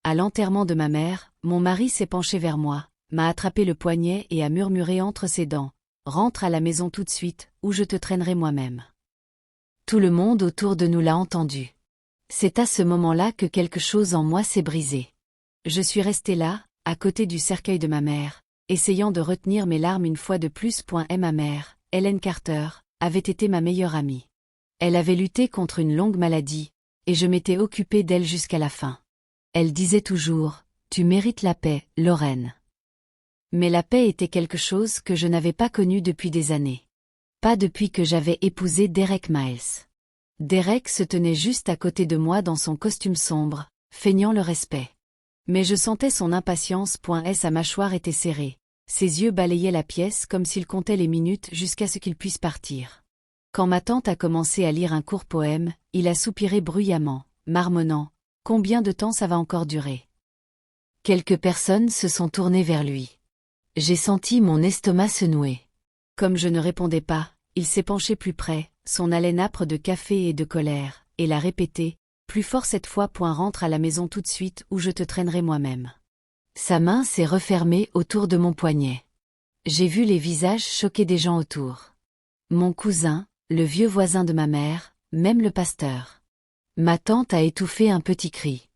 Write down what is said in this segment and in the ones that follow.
À l'enterrement de ma mère, mon mari s'est penché vers moi, m'a attrapé le poignet et a murmuré entre ses dents. Rentre à la maison tout de suite, ou je te traînerai moi-même. Tout le monde autour de nous l'a entendu. C'est à ce moment-là que quelque chose en moi s'est brisé. Je suis restée là, à côté du cercueil de ma mère, essayant de retenir mes larmes une fois de plus. Ma mère, Helen Carter, avait été ma meilleure amie. Elle avait lutté contre une longue maladie, et je m'étais occupée d'elle jusqu'à la fin. Elle disait toujours, « Tu mérites la paix, Lorraine. » Mais la paix était quelque chose que je n'avais pas connu depuis des années. Pas depuis que j'avais épousé Derek Miles. Derek se tenait juste à côté de moi dans son costume sombre, feignant le respect. Mais je sentais son impatience. Sa mâchoire était serrée. Ses yeux balayaient la pièce comme s'il comptait les minutes jusqu'à ce qu'il puisse partir. Quand ma tante a commencé à lire un court poème, il a soupiré bruyamment, marmonnant, « Combien de temps ça va encore durer ?» Quelques personnes se sont tournées vers lui. J'ai senti mon estomac se nouer. Comme je ne répondais pas, il s'est penché plus près, son haleine âpre de café et de colère, et l'a répété, plus fort cette fois. Rentre à la maison tout de suite ou je te traînerai moi-même. Sa main s'est refermée autour de mon poignet. J'ai vu les visages choqués des gens autour. Mon cousin, le vieux voisin de ma mère, même le pasteur. Ma tante a étouffé un petit cri.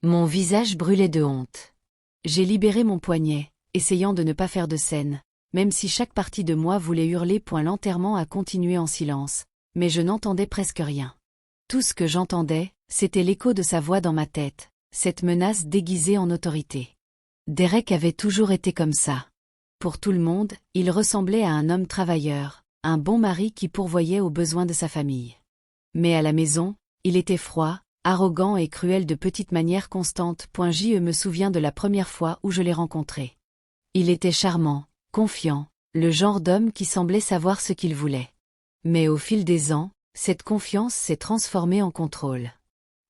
Mon visage brûlait de honte. J'ai libéré mon poignet, essayant de ne pas faire de scène, même si chaque partie de moi voulait hurler. L'enterrement a continué en silence, mais je n'entendais presque rien. Tout ce que j'entendais, c'était l'écho de sa voix dans ma tête, cette menace déguisée en autorité. Derek avait toujours été comme ça. Pour tout le monde, il ressemblait à un homme travailleur, un bon mari qui pourvoyait aux besoins de sa famille. Mais à la maison, il était froid, arrogant et cruel de petites manières constantes. Je me souviens de la première fois où je l'ai rencontré. Il était charmant, confiant, le genre d'homme qui semblait savoir ce qu'il voulait. Mais au fil des ans, cette confiance s'est transformée en contrôle.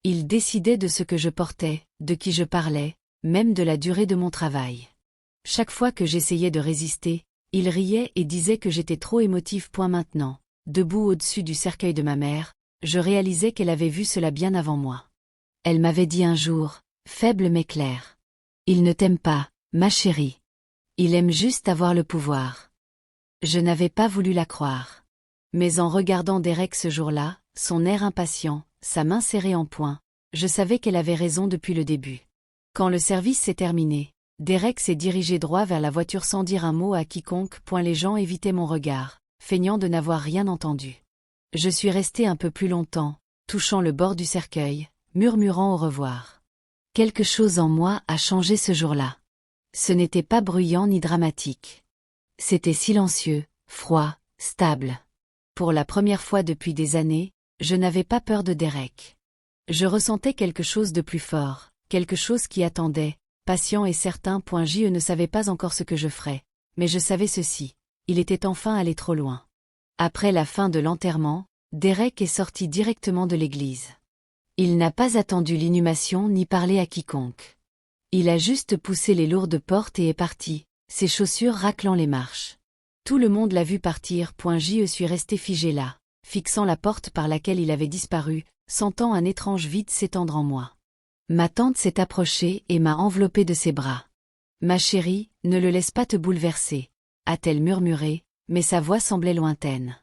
Il décidait de ce que je portais, de qui je parlais, même de la durée de mon travail. Chaque fois que j'essayais de résister, il riait et disait que j'étais trop émotive. Maintenant, debout au-dessus du cercueil de ma mère, je réalisais qu'elle avait vu cela bien avant moi. Elle m'avait dit un jour, faible mais clair. Il ne t'aime pas, ma chérie. Il aime juste avoir le pouvoir. Je n'avais pas voulu la croire. Mais en regardant Derek ce jour-là, son air impatient, sa main serrée en poing, je savais qu'elle avait raison depuis le début. Quand le service s'est terminé, Derek s'est dirigé droit vers la voiture sans dire un mot à quiconque. Les gens évitaient mon regard, feignant de n'avoir rien entendu. Je suis restée un peu plus longtemps, touchant le bord du cercueil, murmurant au revoir. Quelque chose en moi a changé ce jour-là. Ce n'était pas bruyant ni dramatique. C'était silencieux, froid, stable. Pour la première fois depuis des années, je n'avais pas peur de Derek. Je ressentais quelque chose de plus fort, quelque chose qui attendait, patient et certain. Je ne savais pas encore ce que je ferais, mais je savais ceci, il était enfin allé trop loin. Après la fin de l'enterrement, Derek est sorti directement de l'église. Il n'a pas attendu l'inhumation ni parlé à quiconque. Il a juste poussé les lourdes portes et est parti, ses chaussures raclant les marches. Tout le monde l'a vu partir. Je suis resté figé là, fixant la porte par laquelle il avait disparu, sentant un étrange vide s'étendre en moi. Ma tante s'est approchée et m'a enveloppé de ses bras. « Ma chérie, ne le laisse pas te bouleverser », a-t-elle murmuré, mais sa voix semblait lointaine.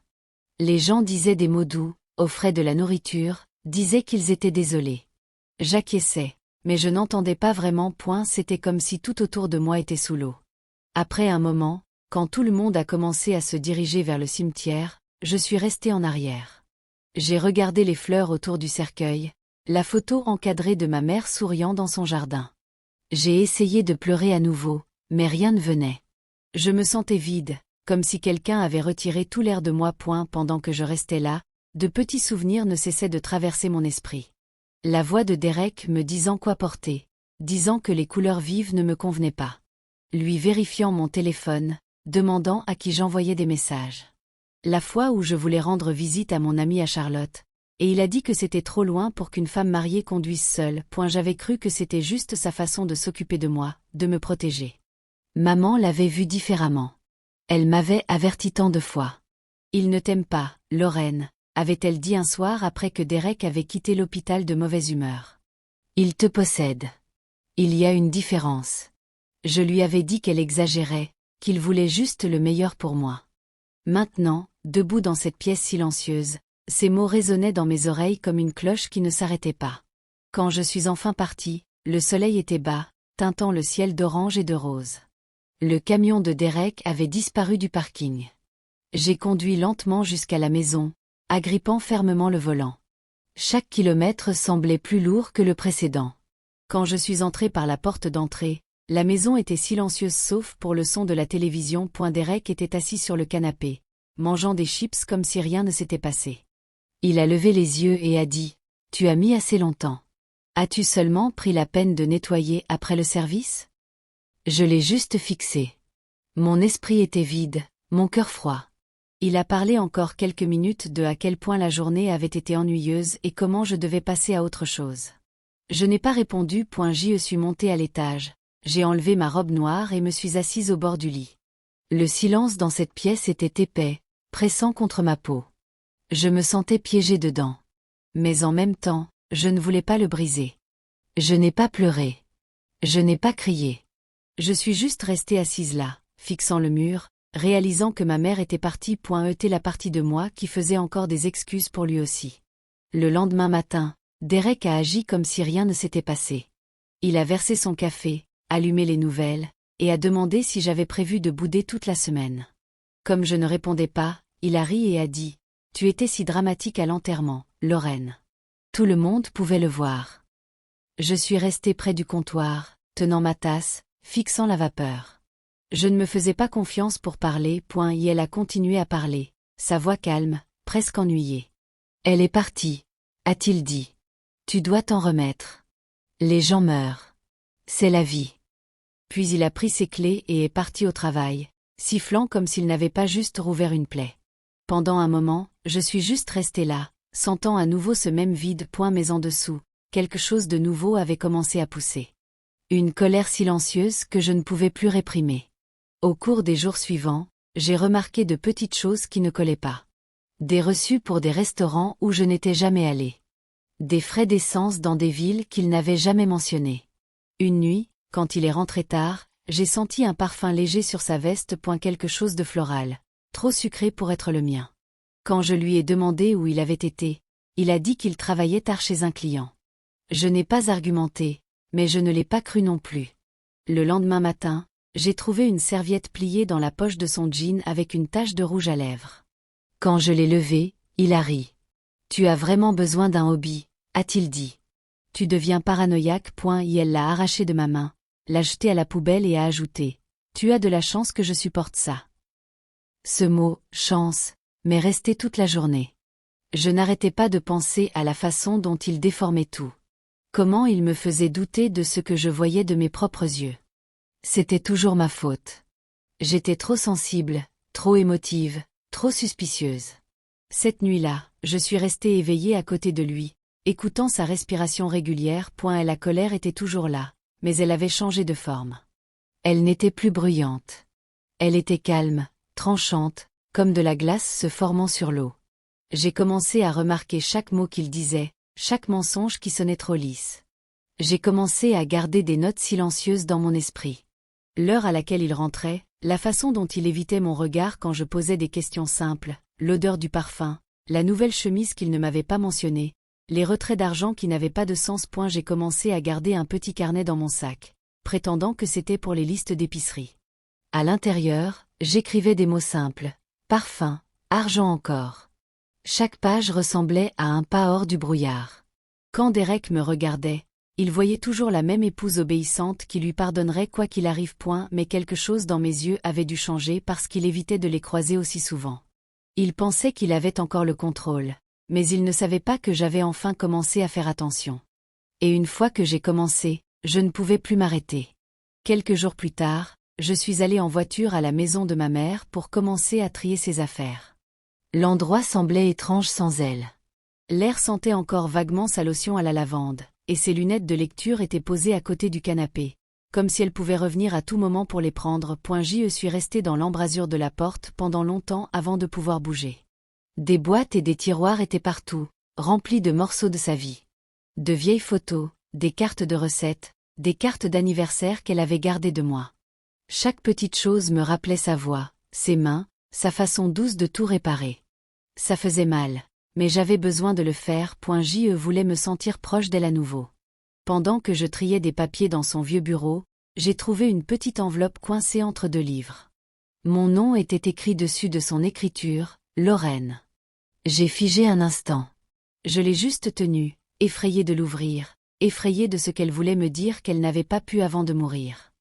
Les gens disaient des mots doux, offraient de la nourriture, disaient qu'ils étaient désolés. J'acquiesçais, mais je n'entendais pas vraiment. C'était comme si tout autour de moi était sous l'eau. Après un moment, quand tout le monde a commencé à se diriger vers le cimetière, je suis restée en arrière. J'ai regardé les fleurs autour du cercueil, la photo encadrée de ma mère souriant dans son jardin. J'ai essayé de pleurer à nouveau, mais rien ne venait. Je me sentais vide, comme si quelqu'un avait retiré tout l'air de moi. Pendant que je restais là, de petits souvenirs ne cessaient de traverser mon esprit. La voix de Derek me disant quoi porter, disant que les couleurs vives ne me convenaient pas. Lui vérifiant mon téléphone, demandant à qui j'envoyais des messages. La fois où je voulais rendre visite à mon ami à Charlotte, et il a dit que c'était trop loin pour qu'une femme mariée conduise seule. J'avais cru que c'était juste sa façon de s'occuper de moi, de me protéger. Maman l'avait vu différemment. Elle m'avait averti tant de fois. Il ne t'aime pas, Lorraine, avait-elle dit un soir après que Derek avait quitté l'hôpital de mauvaise humeur. Il te possède. Il y a une différence. Je lui avais dit qu'elle exagérait, qu'il voulait juste le meilleur pour moi. Maintenant, debout dans cette pièce silencieuse, ces mots résonnaient dans mes oreilles comme une cloche qui ne s'arrêtait pas. Quand je suis enfin partie, le soleil était bas, teintant le ciel d'orange et de rose. Le camion de Derek avait disparu du parking. J'ai conduit lentement jusqu'à la maison, agrippant fermement le volant. Chaque kilomètre semblait plus lourd que le précédent. Quand je suis entrée par la porte d'entrée, la maison était silencieuse sauf pour le son de la télévision. Derek était assis sur le canapé, mangeant des chips comme si rien ne s'était passé. Il a levé les yeux et a dit « Tu as mis assez longtemps. As-tu seulement pris la peine de nettoyer après le service ?» Je l'ai juste fixé. Mon esprit était vide, mon cœur froid. Il a parlé encore quelques minutes de à quel point la journée avait été ennuyeuse et comment je devais passer à autre chose. Je n'ai pas répondu. Je suis montée à l'étage. J'ai enlevé ma robe noire et me suis assise au bord du lit. Le silence dans cette pièce était épais, pressant contre ma peau. Je me sentais piégée dedans. Mais en même temps, je ne voulais pas le briser. Je n'ai pas pleuré. Je n'ai pas crié. Je suis juste restée assise là, fixant le mur, réalisant que ma mère était partie. Était la partie de moi qui faisait encore des excuses pour lui aussi. Le lendemain matin, Derek a agi comme si rien ne s'était passé. Il a versé son café, allumé les nouvelles, et a demandé si j'avais prévu de bouder toute la semaine. Comme je ne répondais pas, il a ri et a dit « Tu étais si dramatique à l'enterrement, Lorraine. » Tout le monde pouvait le voir. Je suis restée près du comptoir, tenant ma tasse, fixant la vapeur. Je ne me faisais pas confiance pour parler. Elle a continué à parler, sa voix calme, presque ennuyée. « Elle est partie, a-t-il dit. Tu dois t'en remettre. Les gens meurent. C'est la vie. » Puis il a pris ses clés et est parti au travail, sifflant comme s'il n'avait pas juste rouvert une plaie. Pendant un moment, je suis juste restée là, sentant à nouveau ce même vide. Mais en dessous, quelque chose de nouveau avait commencé à pousser. Une colère silencieuse que je ne pouvais plus réprimer. Au cours des jours suivants, j'ai remarqué de petites choses qui ne collaient pas. Des reçus pour des restaurants où je n'étais jamais allée. Des frais d'essence dans des villes qu'il n'avait jamais mentionnées. Une nuit, quand il est rentré tard, j'ai senti un parfum léger sur sa veste. Quelque chose de floral, trop sucré pour être le mien. Quand je lui ai demandé où il avait été, il a dit qu'il travaillait tard chez un client. Je n'ai pas argumenté, mais je ne l'ai pas cru non plus. Le lendemain matin, j'ai trouvé une serviette pliée dans la poche de son jean avec une tache de rouge à lèvres. Quand je l'ai levée, il a ri. « Tu as vraiment besoin d'un hobby, a-t-il dit. Tu deviens paranoïaque. Il l'a arraché de ma main, l'a jeté à la poubelle et a ajouté « Tu as de la chance que je supporte ça. » Ce mot « chance » m'est resté toute la journée. Je n'arrêtais pas de penser à la façon dont il déformait tout. Comment il me faisait douter de ce que je voyais de mes propres yeux. C'était toujours ma faute. J'étais trop sensible, trop émotive, trop suspicieuse. Cette nuit-là, je suis restée éveillée à côté de lui, écoutant sa respiration régulière. La colère était toujours là, mais elle avait changé de forme. Elle n'était plus bruyante. Elle était calme, tranchante, comme de la glace se formant sur l'eau. J'ai commencé à remarquer chaque mot qu'il disait, chaque mensonge qui sonnait trop lisse. J'ai commencé à garder des notes silencieuses dans mon esprit. L'heure à laquelle il rentrait, la façon dont il évitait mon regard quand je posais des questions simples, l'odeur du parfum, la nouvelle chemise qu'il ne m'avait pas mentionnée, les retraits d'argent qui n'avaient pas de sens. J'ai commencé à garder un petit carnet dans mon sac, prétendant que c'était pour les listes d'épicerie. À l'intérieur, j'écrivais des mots simples, parfum, argent encore. Chaque page ressemblait à un pas hors du brouillard. Quand Derek me regardait, il voyait toujours la même épouse obéissante qui lui pardonnerait quoi qu'il arrive. Mais quelque chose dans mes yeux avait dû changer parce qu'il évitait de les croiser aussi souvent. Il pensait qu'il avait encore le contrôle, mais il ne savait pas que j'avais enfin commencé à faire attention. Et une fois que j'ai commencé, je ne pouvais plus m'arrêter. Quelques jours plus tard, je suis allée en voiture à la maison de ma mère pour commencer à trier ses affaires. L'endroit semblait étrange sans elle. L'air sentait encore vaguement sa lotion à la lavande, et ses lunettes de lecture étaient posées à côté du canapé, comme si elle pouvait revenir à tout moment pour les prendre. Je suis restée dans l'embrasure de la porte pendant longtemps avant de pouvoir bouger. Des boîtes et des tiroirs étaient partout, remplis de morceaux de sa vie. De vieilles photos, des cartes de recettes, des cartes d'anniversaire qu'elle avait gardées de moi. Chaque petite chose me rappelait sa voix, ses mains, sa façon douce de tout réparer. Ça faisait mal, mais j'avais besoin de le faire. Je voulais me sentir proche d'elle à nouveau. Pendant que je triais des papiers dans son vieux bureau, j'ai trouvé une petite enveloppe coincée entre 2 livres. Mon nom était écrit dessus de son écriture, Lorraine. J'ai figé un instant. Je l'ai juste tenue, effrayée de l'ouvrir, effrayée de ce qu'elle voulait me dire qu'elle n'avait pas pu avant de mourir.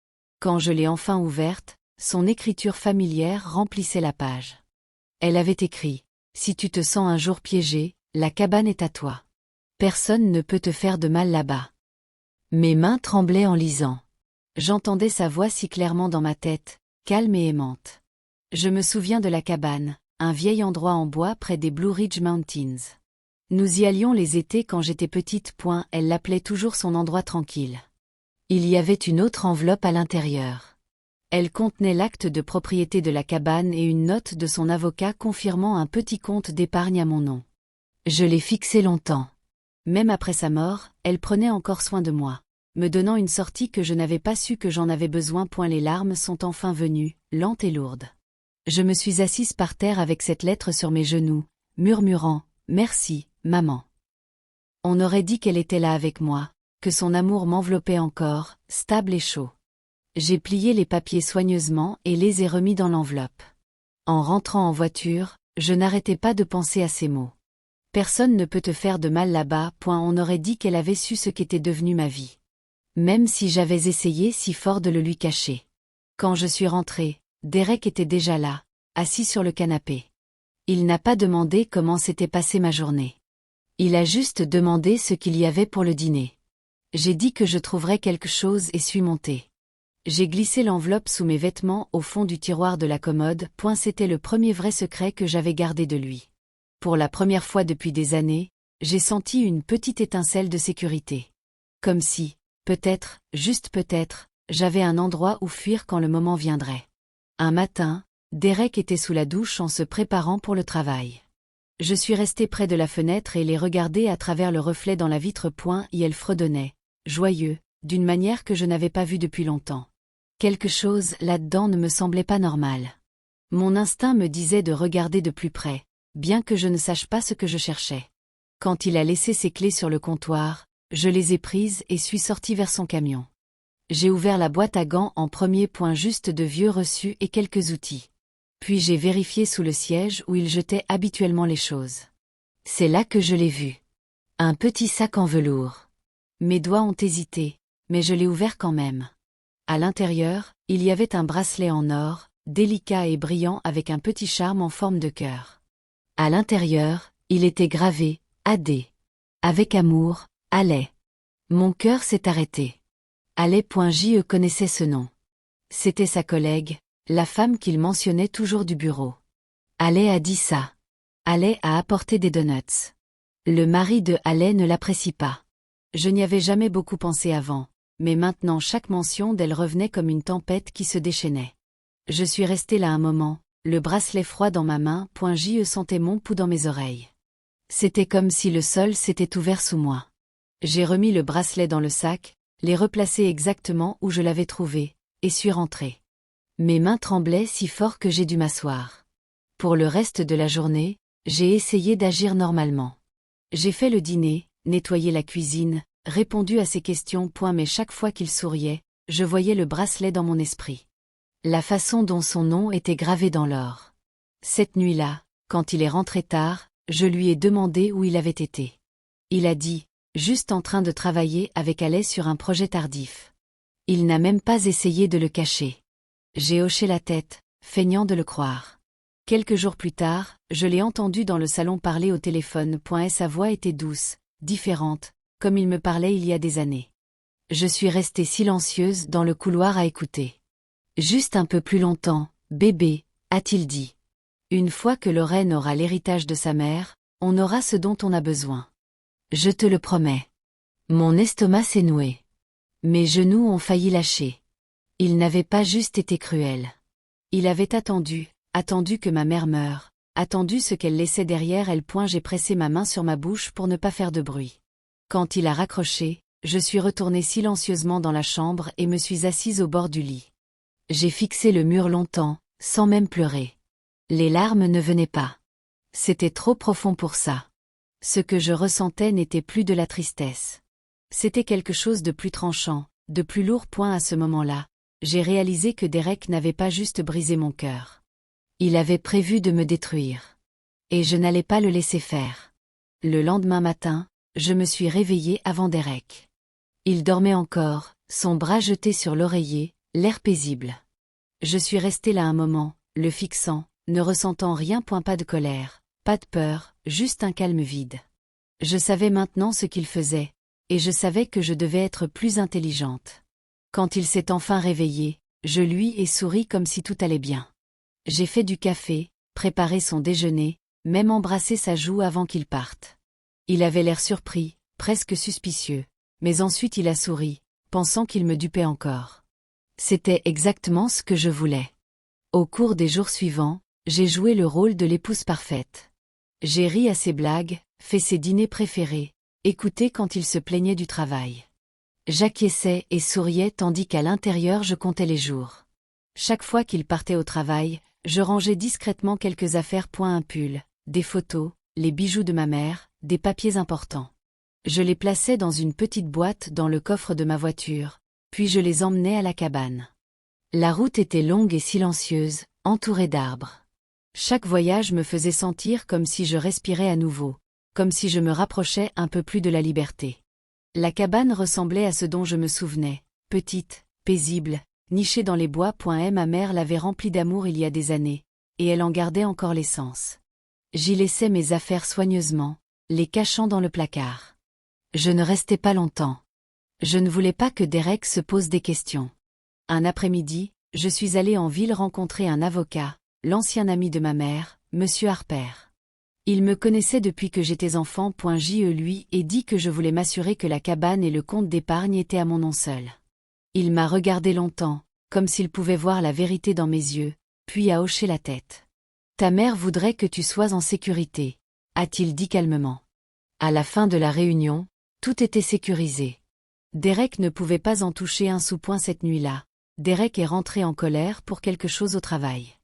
Quand je l'ai enfin ouverte, son écriture familière remplissait la page. Elle avait écrit « Si tu te sens un jour piégé, la cabane est à toi. Personne ne peut te faire de mal là-bas. » Mes mains tremblaient en lisant. J'entendais sa voix si clairement dans ma tête, calme et aimante. Je me souviens de la cabane, un vieil endroit en bois près des Blue Ridge Mountains. Nous y allions les étés quand j'étais petite. Elle l'appelait toujours son endroit tranquille. Il y avait une autre enveloppe à l'intérieur. Elle contenait l'acte de propriété de la cabane et une note de son avocat confirmant un petit compte d'épargne à mon nom. Je l'ai fixée longtemps. Même après sa mort, elle prenait encore soin de moi, me donnant une sortie que je n'avais pas su que j'en avais besoin. Les larmes sont enfin venues, lentes et lourdes. Je me suis assise par terre avec cette lettre sur mes genoux, murmurant « Merci, maman ». On aurait dit qu'elle était là avec moi, que son amour m'enveloppait encore, stable et chaud. J'ai plié les papiers soigneusement et les ai remis dans l'enveloppe. En rentrant en voiture, je n'arrêtais pas de penser à ces mots. Personne ne peut te faire de mal là-bas. On aurait dit qu'elle avait su ce qu'était devenu ma vie. Même si j'avais essayé si fort de le lui cacher. Quand je suis rentrée, Derek était déjà là, assis sur le canapé. Il n'a pas demandé comment s'était passée ma journée. Il a juste demandé ce qu'il y avait pour le dîner. J'ai dit que je trouverais quelque chose et suis montée. J'ai glissé l'enveloppe sous mes vêtements au fond du tiroir de la commode. C'était le premier vrai secret que j'avais gardé de lui. Pour la première fois depuis des années, j'ai senti une petite étincelle de sécurité. Comme si, peut-être, juste peut-être, j'avais un endroit où fuir quand le moment viendrait. Un matin, Derek était sous la douche en se préparant pour le travail. Je suis restée près de la fenêtre et les regardais à travers le reflet dans la vitre. Et elle fredonnait, joyeux, d'une manière que je n'avais pas vue depuis longtemps. Quelque chose là-dedans ne me semblait pas normal. Mon instinct me disait de regarder de plus près, bien que je ne sache pas ce que je cherchais. Quand il a laissé ses clés sur le comptoir, je les ai prises et suis sortie vers son camion. J'ai ouvert la boîte à gants en premier. Juste de vieux reçus et quelques outils. Puis j'ai vérifié sous le siège où il jetait habituellement les choses. C'est là que je l'ai vu. Un petit sac en velours. Mes doigts ont hésité, mais je l'ai ouvert quand même. À l'intérieur, il y avait un bracelet en or, délicat et brillant avec un petit charme en forme de cœur. À l'intérieur, il était gravé « AD ». Avec amour, Allais. Mon cœur s'est arrêté. Allais.je connaissait ce nom. C'était sa collègue, la femme qu'il mentionnait toujours du bureau. Allais a dit ça. Allais a apporté des donuts. Le mari de Allais ne l'apprécie pas. Je n'y avais jamais beaucoup pensé avant, mais maintenant chaque mention d'elle revenait comme une tempête qui se déchaînait. Je suis restée là un moment, le bracelet froid dans ma main. Je sentais mon pouls dans mes oreilles. C'était comme si le sol s'était ouvert sous moi. J'ai remis le bracelet dans le sac, l'ai replacé exactement où je l'avais trouvé, et suis rentrée. Mes mains tremblaient si fort que j'ai dû m'asseoir. Pour le reste de la journée, j'ai essayé d'agir normalement. J'ai fait le dîner, nettoyé la cuisine, répondu à ses questions. Mais chaque fois qu'il souriait, je voyais le bracelet dans mon esprit. La façon dont son nom était gravé dans l'or. Cette nuit-là, quand il est rentré tard, je lui ai demandé où il avait été. Il a dit, juste en train de travailler avec Allais sur un projet tardif. Il n'a même pas essayé de le cacher. J'ai hoché la tête, feignant de le croire. Quelques jours plus tard, je l'ai entendu dans le salon parler au téléphone. Sa voix était douce, différente, comme il me parlait il y a des années. Je suis restée silencieuse dans le couloir à écouter. Juste un peu plus longtemps, bébé, a-t-il dit. Une fois que Lorraine aura l'héritage de sa mère, on aura ce dont on a besoin. Je te le promets. Mon estomac s'est noué. Mes genoux ont failli lâcher. Il n'avait pas juste été cruel. Il avait attendu que ma mère meure, attendu ce qu'elle laissait derrière elle. J'ai pressé ma main sur ma bouche pour ne pas faire de bruit. Quand il a raccroché, je suis retournée silencieusement dans la chambre et me suis assise au bord du lit. J'ai fixé le mur longtemps, sans même pleurer. Les larmes ne venaient pas. C'était trop profond pour ça. Ce que je ressentais n'était plus de la tristesse. C'était quelque chose de plus tranchant, de plus lourd. À ce moment-là, j'ai réalisé que Derek n'avait pas juste brisé mon cœur. Il avait prévu de me détruire. Et je n'allais pas le laisser faire. Le lendemain matin, je me suis réveillée avant Derek. Il dormait encore, son bras jeté sur l'oreiller, l'air paisible. Je suis restée là un moment, le fixant, ne ressentant rien. Pas de colère, pas de peur, juste un calme vide. Je savais maintenant ce qu'il faisait, et je savais que je devais être plus intelligente. Quand il s'est enfin réveillé, je lui ai souri comme si tout allait bien. J'ai fait du café, préparé son déjeuner, même embrassé sa joue avant qu'il parte. Il avait l'air surpris, presque suspicieux, mais ensuite il a souri, pensant qu'il me dupait encore. C'était exactement ce que je voulais. Au cours des jours suivants, j'ai joué le rôle de l'épouse parfaite. J'ai ri à ses blagues, fait ses dîners préférés, écouté quand il se plaignait du travail. J'acquiesçais et souriais tandis qu'à l'intérieur je comptais les jours. Chaque fois qu'il partait au travail, je rangeais discrètement quelques affaires. Un pull, des photos, les bijoux de ma mère, des papiers importants. Je les plaçais dans une petite boîte dans le coffre de ma voiture, puis je les emmenais à la cabane. La route était longue et silencieuse, entourée d'arbres. Chaque voyage me faisait sentir comme si je respirais à nouveau, comme si je me rapprochais un peu plus de la liberté. La cabane ressemblait à ce dont je me souvenais, petite, paisible, nichée dans les bois. Ma mère l'avait remplie d'amour il y a des années, et elle en gardait encore l'essence. J'y laissais mes affaires soigneusement, les cachant dans le placard. Je ne restais pas longtemps. Je ne voulais pas que Derek se pose des questions. Un après-midi, je suis allée en ville rencontrer un avocat, l'ancien ami de ma mère, Monsieur Harper. Il me connaissait depuis que j'étais enfant. Je lui ai dit que je voulais m'assurer que la cabane et le compte d'épargne étaient à mon nom seul. Il m'a regardé longtemps, comme s'il pouvait voir la vérité dans mes yeux, puis a hoché la tête. « Ta mère voudrait que tu sois en sécurité », a-t-il dit calmement. À la fin de la réunion, tout était sécurisé. Derek ne pouvait pas en toucher un sou. Cette nuit-là, Derek est rentré en colère pour quelque chose au travail.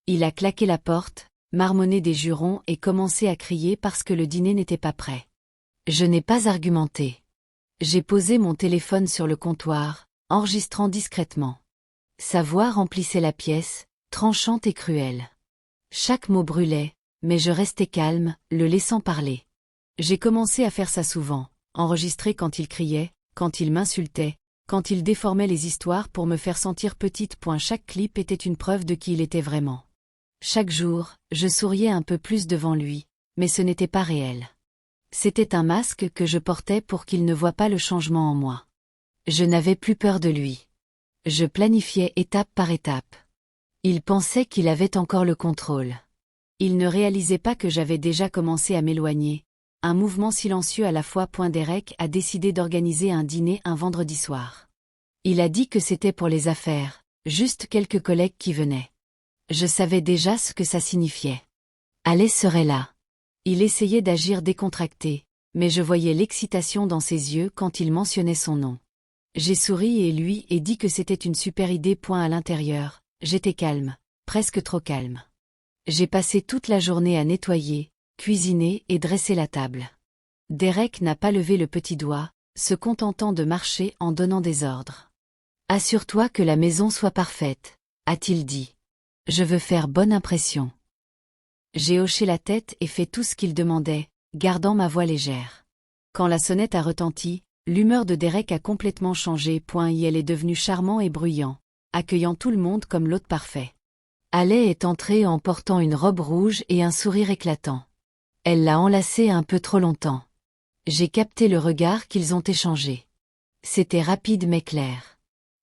Il a claqué la porte, marmonné des jurons et commencé à crier parce que le dîner n'était pas prêt. Je n'ai pas argumenté. J'ai posé mon téléphone sur le comptoir, enregistrant discrètement. Sa voix remplissait la pièce, tranchante et cruelle. Chaque mot brûlait, mais je restais calme, le laissant parler. J'ai commencé à faire ça souvent, enregistrer quand il criait, quand il m'insultait, quand il déformait les histoires pour me faire sentir petite. Chaque clip était une preuve de qui il était vraiment. Chaque jour, je souriais un peu plus devant lui, mais ce n'était pas réel. C'était un masque que je portais pour qu'il ne voie pas le changement en moi. Je n'avais plus peur de lui. Je planifiais étape par étape. Il pensait qu'il avait encore le contrôle. Il ne réalisait pas que j'avais déjà commencé à m'éloigner. Un mouvement silencieux à la fois. Derek a décidé d'organiser un dîner un vendredi soir. Il a dit que c'était pour les affaires, juste quelques collègues qui venaient. Je savais déjà ce que ça signifiait. Allez serait là. Il essayait d'agir décontracté, mais je voyais l'excitation dans ses yeux quand il mentionnait son nom. J'ai souri et lui ai dit que c'était une super idée. À l'intérieur, j'étais calme, presque trop calme. J'ai passé toute la journée à nettoyer, cuisiner et dresser la table. Derek n'a pas levé le petit doigt, se contentant de marcher en donnant des ordres. « Assure-toi que la maison soit parfaite », a-t-il dit. « Je veux faire bonne impression. » J'ai hoché la tête et fait tout ce qu'il demandait, gardant ma voix légère. Quand la sonnette a retenti, l'humeur de Derek a complètement changé. Elle est devenue charmant et bruyant, accueillant tout le monde comme l'hôte parfait. Haley est entrée en portant une robe rouge et un sourire éclatant. Elle l'a enlacé un peu trop longtemps. J'ai capté le regard qu'ils ont échangé. C'était rapide mais clair.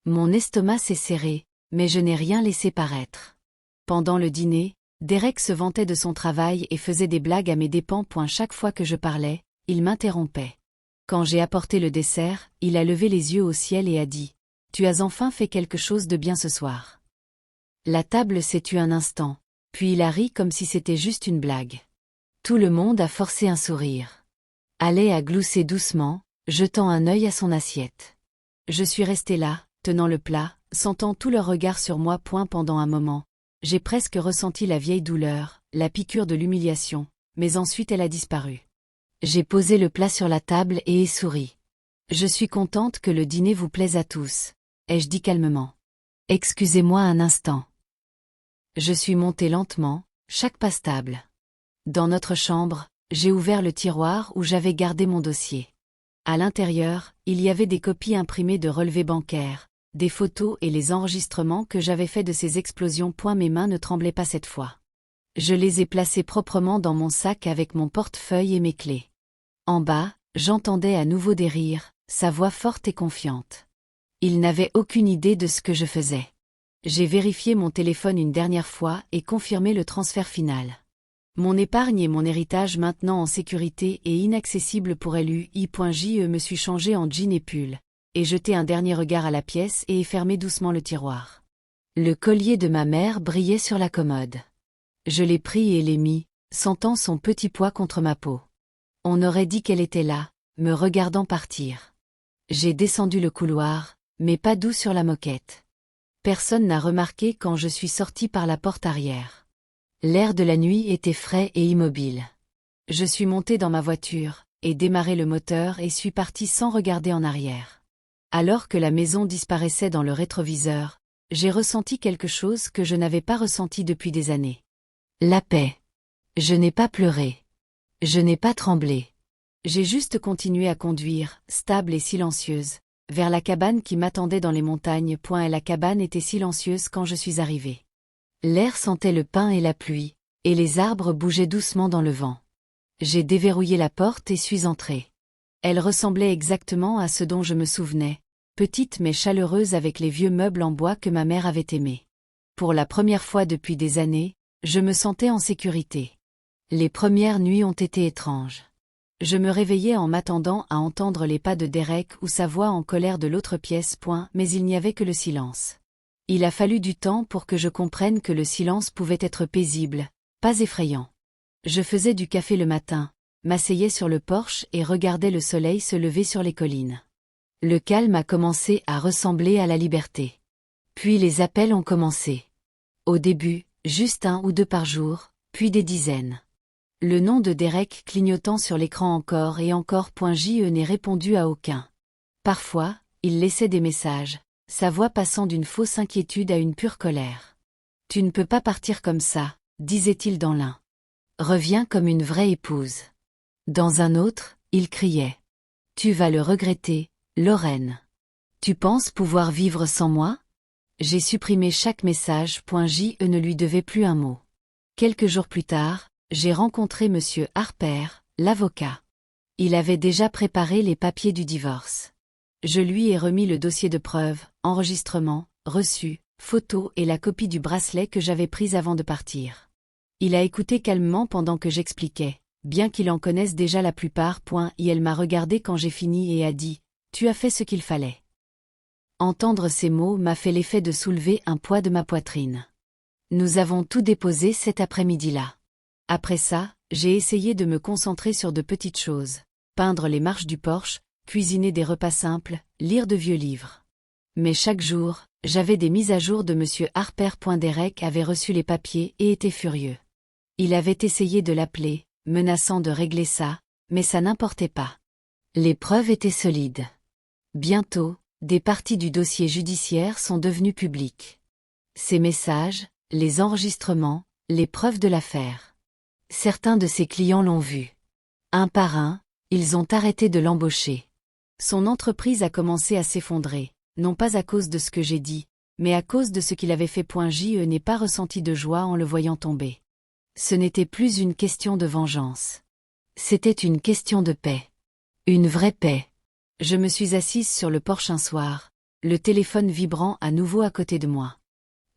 Mon estomac s'est serré, mais je n'ai rien laissé paraître. Pendant le dîner, Derek se vantait de son travail et faisait des blagues à mes dépens. Chaque fois que je parlais, il m'interrompait. Quand j'ai apporté le dessert, il a levé les yeux au ciel et a dit « Tu as enfin fait quelque chose de bien ce soir. » La table s'est tue un instant, puis il a ri comme si c'était juste une blague. Tout le monde a forcé un sourire. Haley a gloussé doucement, jetant un œil à son assiette. Je suis restée là, tenant le plat, sentant tout leur regard sur moi. Pendant un moment, j'ai presque ressenti la vieille douleur, la piqûre de l'humiliation, mais ensuite elle a disparu. J'ai posé le plat sur la table et ai souri. Je suis contente que le dîner vous plaise à tous, ai-je dit calmement. Excusez-moi un instant. Je suis montée lentement, chaque pas stable. Dans notre chambre, j'ai ouvert le tiroir où j'avais gardé mon dossier. À l'intérieur, il y avait des copies imprimées de relevés bancaires, des photos et les enregistrements que j'avais faits de ces explosions. Mes mains ne tremblaient pas cette fois. Je les ai placés proprement dans mon sac avec mon portefeuille et mes clés. En bas, j'entendais à nouveau des rires, sa voix forte et confiante. Il n'avait aucune idée de ce que je faisais. J'ai vérifié mon téléphone une dernière fois et confirmé le transfert final. Mon épargne et mon héritage maintenant en sécurité et inaccessible pour lui.je me suis changé en jean et pull, et jeté un dernier regard à la pièce et ai fermé doucement le tiroir. Le collier de ma mère brillait sur la commode. Je l'ai pris et l'ai mis, sentant son petit poids contre ma peau. On aurait dit qu'elle était là, me regardant partir. J'ai descendu le couloir, mes pas doux sur la moquette. Personne n'a remarqué quand je suis sortie par la porte arrière. L'air de la nuit était frais et immobile. Je suis montée dans ma voiture, ai démarré le moteur et suis partie sans regarder en arrière. Alors que la maison disparaissait dans le rétroviseur, j'ai ressenti quelque chose que je n'avais pas ressenti depuis des années. La paix. Je n'ai pas pleuré. Je n'ai pas tremblé. J'ai juste continué à conduire, stable et silencieuse, vers la cabane qui m'attendait dans les montagnes. Et la cabane était silencieuse quand je suis arrivée. L'air sentait le pin et la pluie, et les arbres bougeaient doucement dans le vent. J'ai déverrouillé la porte et suis entrée. Elle ressemblait exactement à ce dont je me souvenais, petite mais chaleureuse avec les vieux meubles en bois que ma mère avait aimés. Pour la première fois depuis des années, je me sentais en sécurité. Les premières nuits ont été étranges. Je me réveillais en m'attendant à entendre les pas de Derek ou sa voix en colère de l'autre pièce. Mais il n'y avait que le silence. Il a fallu du temps pour que je comprenne que le silence pouvait être paisible, pas effrayant. Je faisais du café le matin, m'asseyais sur le porche et regardais le soleil se lever sur les collines. Le calme a commencé à ressembler à la liberté. Puis les appels ont commencé. Au début, juste 1 ou 2 par jour, puis des dizaines. Le nom de Derek clignotant sur l'écran encore et encore. Je n'ai répondu à aucun. Parfois, il laissait des messages, sa voix passant d'une fausse inquiétude à une pure colère. « Tu ne peux pas partir comme ça », disait-il dans l'un. « Reviens comme une vraie épouse. » Dans un autre, il criait. « Tu vas le regretter, Lorraine. Tu penses pouvoir vivre sans moi ?» J'ai supprimé chaque message. Je ne lui devais plus un mot. Quelques jours plus tard, j'ai rencontré Monsieur Harper, l'avocat. Il avait déjà préparé les papiers du divorce. Je lui ai remis le dossier de preuves, enregistrement, reçu, photos et la copie du bracelet que j'avais prise avant de partir. Il a écouté calmement pendant que j'expliquais, bien qu'il en connaisse déjà la plupart. Et elle m'a regardé quand j'ai fini et a dit « Tu as fait ce qu'il fallait ». Entendre ces mots m'a fait l'effet de soulever un poids de ma poitrine. Nous avons tout déposé cet après-midi-là. Après ça, j'ai essayé de me concentrer sur de petites choses, peindre les marches du porche, cuisiner des repas simples, lire de vieux livres. Mais chaque jour, j'avais des mises à jour de Monsieur Harper. Derek avait reçu les papiers et était furieux. Il avait essayé de l'appeler, menaçant de régler ça, mais ça n'importait pas. Les preuves étaient solides. Bientôt, des parties du dossier judiciaire sont devenues publiques. Ces messages, les enregistrements, les preuves de l'affaire. Certains de ses clients l'ont vu. Un par un, ils ont arrêté de l'embaucher. Son entreprise a commencé à s'effondrer, non pas à cause de ce que j'ai dit, mais à cause de ce qu'il avait fait. Je n'ai pas ressenti de joie en le voyant tomber. Ce n'était plus une question de vengeance. C'était une question de paix. Une vraie paix. Je me suis assise sur le porche un soir, le téléphone vibrant à nouveau à côté de moi.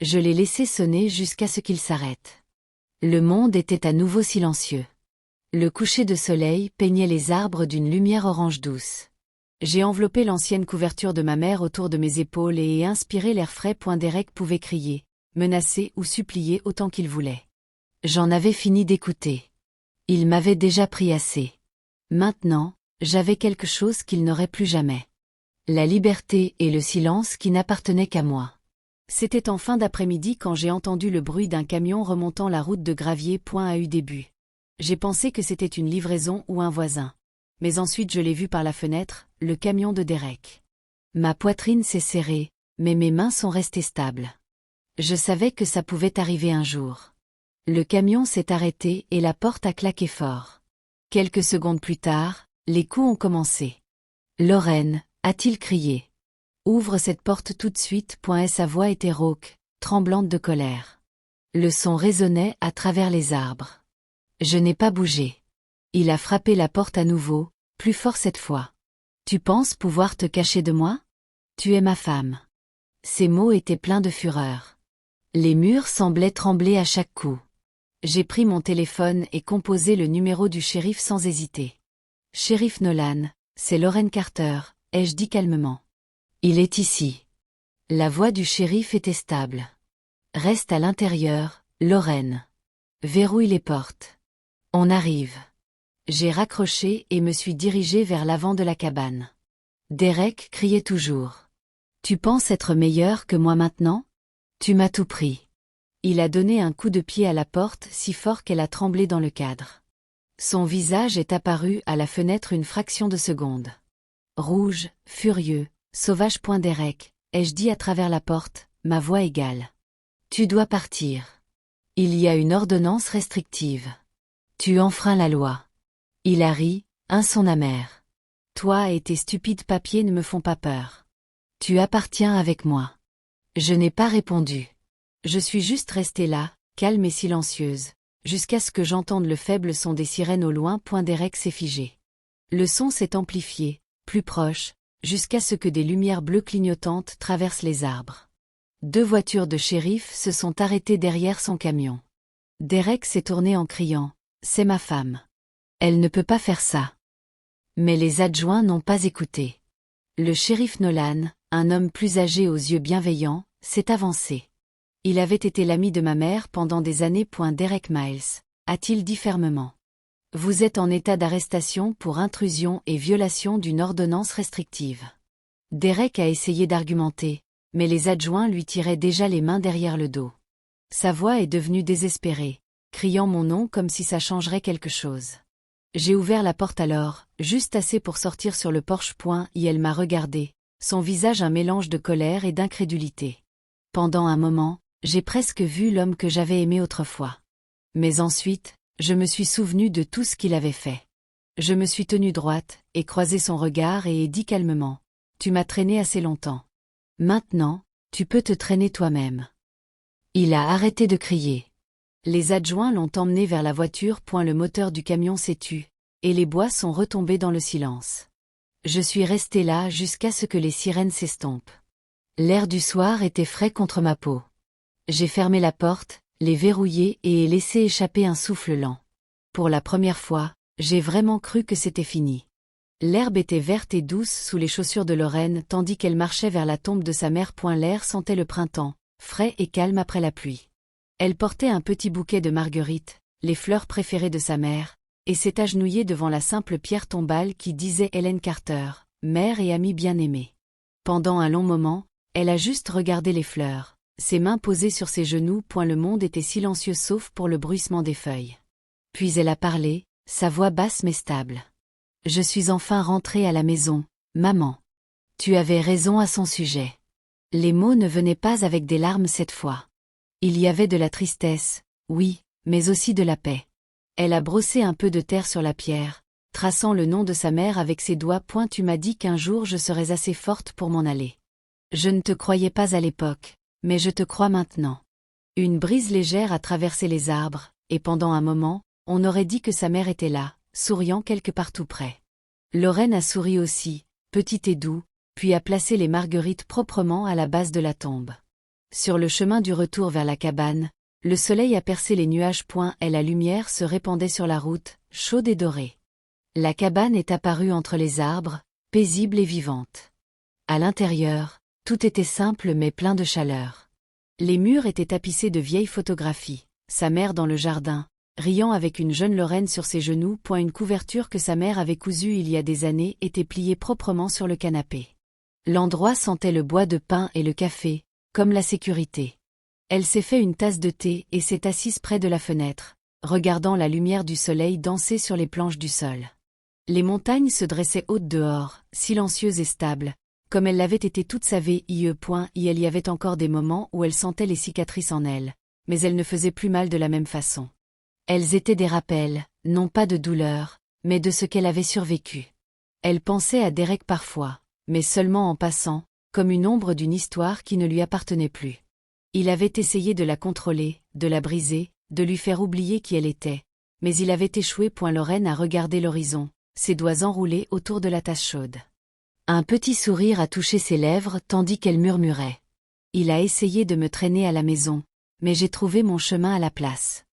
Je l'ai laissé sonner jusqu'à ce qu'il s'arrête. Le monde était à nouveau silencieux. Le coucher de soleil peignait les arbres d'une lumière orange douce. J'ai enveloppé l'ancienne couverture de ma mère autour de mes épaules et ai inspiré l'air frais. Derek pouvait crier, menacer ou supplier autant qu'il voulait. J'en avais fini d'écouter. Il m'avait déjà pris assez. Maintenant, J'avais quelque chose qu'il n'aurait plus jamais. La liberté et le silence qui n'appartenaient qu'à moi. C'était en fin d'après-midi quand j'ai entendu le bruit d'un camion remontant la route de gravier. A eu début. J'ai pensé que c'était une livraison ou un voisin. Mais ensuite je l'ai vu par la fenêtre, le camion de Derek. Ma poitrine s'est serrée, mais mes mains sont restées stables. Je savais que ça pouvait arriver un jour. Le camion s'est arrêté et la porte a claqué fort. Quelques secondes plus tard, les coups ont commencé. « Lorraine !» a-t-il crié. « Ouvre cette porte tout de suite !» Sa voix était rauque, tremblante de colère. Le son résonnait à travers les arbres. Je n'ai pas bougé. Il a frappé la porte à nouveau, plus fort cette fois. « Tu penses pouvoir te cacher de moi ? Tu es ma femme. » Ces mots étaient pleins de fureur. Les murs semblaient trembler à chaque coup. J'ai pris mon téléphone et composé le numéro du shérif sans hésiter. « Shérif Nolan, c'est Lorraine Carter », ai-je dit calmement. « Il est ici. » La voix du shérif était stable. « Reste à l'intérieur, Lorraine. Verrouille les portes. On arrive. » J'ai raccroché et me suis dirigé vers l'avant de la cabane. Derek criait toujours. « Tu penses être meilleur que moi maintenant ? Tu m'as tout pris. » Il a donné un coup de pied à la porte si fort qu'elle a tremblé dans le cadre. Son visage est apparu à la fenêtre une fraction de seconde. Rouge, furieux, sauvage. Derek, ai-je dit à travers la porte, ma voix égale. « Tu dois partir. Il y a une ordonnance restrictive. Tu enfreins la loi. » Il a ri, un son amer. « Toi et tes stupides papiers ne me font pas peur. Tu appartiens avec moi. » Je n'ai pas répondu. Je suis juste restée là, calme et silencieuse, jusqu'à ce que j'entende le faible son des sirènes au loin. Derek s'est figé. Le son s'est amplifié, plus proche, jusqu'à ce que des lumières bleues clignotantes traversent les arbres. 2 voitures de shérif se sont arrêtées derrière son camion. Derek s'est tourné en criant « C'est ma femme. Elle ne peut pas faire ça. » Mais les adjoints n'ont pas écouté. Le shérif Nolan, un homme plus âgé aux yeux bienveillants, s'est avancé. Il avait été l'ami de ma mère pendant des années. Derek Miles, a-t-il dit fermement. Vous êtes en état d'arrestation pour intrusion et violation d'une ordonnance restrictive. Derek a essayé d'argumenter, mais les adjoints lui tiraient déjà les mains derrière le dos. Sa voix est devenue désespérée, criant mon nom comme si ça changerait quelque chose. J'ai ouvert la porte alors, juste assez pour sortir sur le porche. Et elle m'a regardé, son visage un mélange de colère et d'incrédulité. Pendant un moment, j'ai presque vu l'homme que j'avais aimé autrefois. Mais ensuite, je me suis souvenu de tout ce qu'il avait fait. Je me suis tenue droite, et croisé son regard et ai dit calmement. « Tu m'as traîné assez longtemps. Maintenant, tu peux te traîner toi-même. » Il a arrêté de crier. Les adjoints l'ont emmené vers la voiture. Le moteur du camion s'est tu, et les bois sont retombés dans le silence. Je suis restée là jusqu'à ce que les sirènes s'estompent. L'air du soir était frais contre ma peau. J'ai fermé la porte, l'ai verrouillée et ai laissé échapper un souffle lent. Pour la première fois, j'ai vraiment cru que c'était fini. L'herbe était verte et douce sous les chaussures de Lorraine tandis qu'elle marchait vers la tombe de sa mère. L'air sentait le printemps, frais et calme après la pluie. Elle portait un petit bouquet de marguerites, les fleurs préférées de sa mère, et s'est agenouillée devant la simple pierre tombale qui disait Helen Carter, mère et amie bien-aimée. Pendant un long moment, elle a juste regardé les fleurs, ses mains posées sur ses genoux. Le monde était silencieux sauf pour le bruissement des feuilles. Puis elle a parlé, sa voix basse mais stable. « Je suis enfin rentrée à la maison, maman. Tu avais raison à son sujet. » Les mots ne venaient pas avec des larmes cette fois. Il y avait de la tristesse, oui, mais aussi de la paix. Elle a brossé un peu de terre sur la pierre, traçant le nom de sa mère avec ses doigts. « Tu m'as dit qu'un jour je serais assez forte pour m'en aller. Je ne te croyais pas à l'époque, mais je te crois maintenant. » Une brise légère a traversé les arbres, et pendant un moment, on aurait dit que sa mère était là, souriant quelque part tout près. Lorraine a souri aussi, petit et doux, puis a placé les marguerites proprement à la base de la tombe. Sur le chemin du retour vers la cabane, le soleil a percé les nuages. Et la lumière se répandait sur la route, chaude et dorée. La cabane est apparue entre les arbres, paisible et vivante. À l'intérieur, tout était simple mais plein de chaleur. Les murs étaient tapissés de vieilles photographies, sa mère dans le jardin, riant avec une jeune Lorraine sur ses genoux. Une couverture que sa mère avait cousue il y a des années était pliée proprement sur le canapé. L'endroit sentait le bois de pin et le café, comme la sécurité. Elle s'est fait une tasse de thé et s'est assise près de la fenêtre, regardant la lumière du soleil danser sur les planches du sol. Les montagnes se dressaient hautes dehors, silencieuses et stables, comme elles l'avaient été toute sa vie. Il y avait encore des moments où elle sentait les cicatrices en elle, mais elles ne faisaient plus mal de la même façon. Elles étaient des rappels, non pas de douleur, mais de ce qu'elle avait survécu. Elle pensait à Derek parfois, mais seulement en passant, comme une ombre d'une histoire qui ne lui appartenait plus. Il avait essayé de la contrôler, de la briser, de lui faire oublier qui elle était, mais il avait échoué. Lorraine a regardé l'horizon, ses doigts enroulés autour de la tasse chaude. Un petit sourire a touché ses lèvres tandis qu'elle murmurait. Il a essayé de me traîner à la maison, mais j'ai trouvé mon chemin à la place.